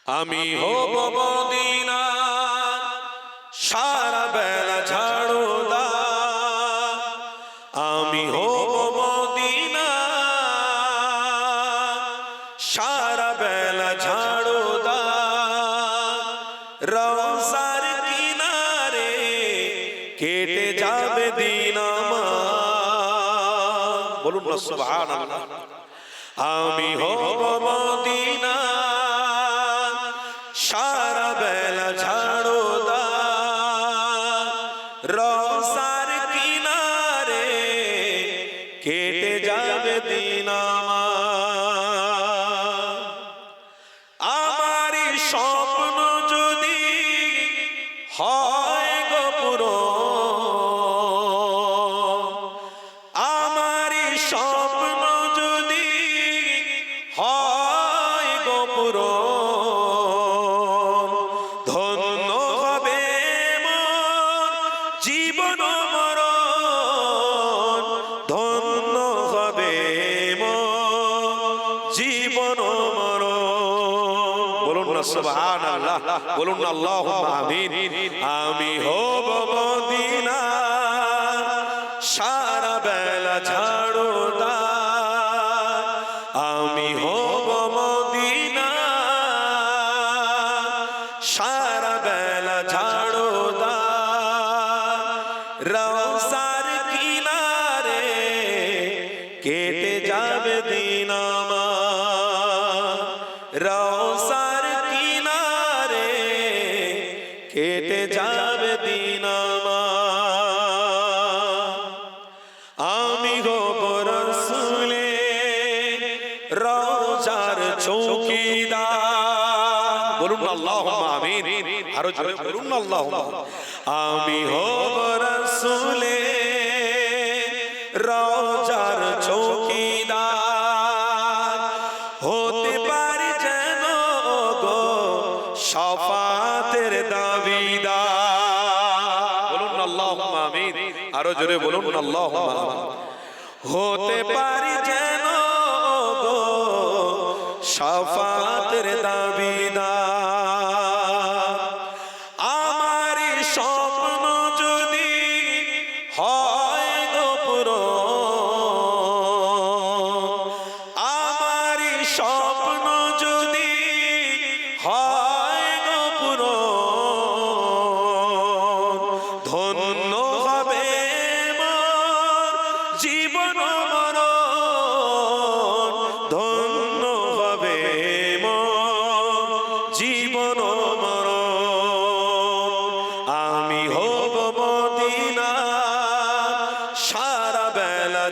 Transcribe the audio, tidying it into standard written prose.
আমি হব মদিনা সারা বেলা ঝাড়ুদার, আমি হব মদিনা সারা বেলা ঝাড়ুদার। রওজার কিনারে কেটে যাবে দিন আমার, বলুন না সুবহানাল্লাহ। আমি হব মদিনা সারা বেলা ঝাড়ুদার, রওজার কিনারে কেটে যাবে দিন আমার। আমারই স্বপ্ন যদি হয় গো পূরণ, আমারই স্বপ্ন যদি হয় গো পূরণ, ধন্য হবে মোর জীবন মরণ, ধন্য হবে মোর জীবন মরণ। বলুন না সুবহানাল্লাহ, বলুন না আল্লাহুম্মা আমিন। আমি হব মদিনা সারা বেলা ঝাড়ুদার, আমি হব মদিনা সারা বেলা ঝাড়ুদার। রওজার কিনারে কেটে যাবে দিন আমার, রওজার কিনারে কেটে যাবে দিন আমার। আমি হব রাসূলের রওজার চৌকিদার, বলুন না আল্লাহুম্মা আমিন, আরো জোরে বলুন না আল্লাহুম্মা। আমি হব রাসূলের রওজার চৌকিদার, হতে পারি যেন গো শাফাতের দাবিদার, বলুন না আল্লাহুম্মা আমিন, আরো জোরে বলুন না আল্লাহুম্মা আমিন। হতে পারি যেন গো শাফাতের দাবিদার। আমারই স্বপ্ন যদি হয় গো পূরণ, আমারই স্বপ্ন যদি হয় গো পূরণ, ধন্য হবে মোর জীবন মরণ, ধন্য হবে মোর জীবন মরণ। আমি হব মদিনা সারা বেলা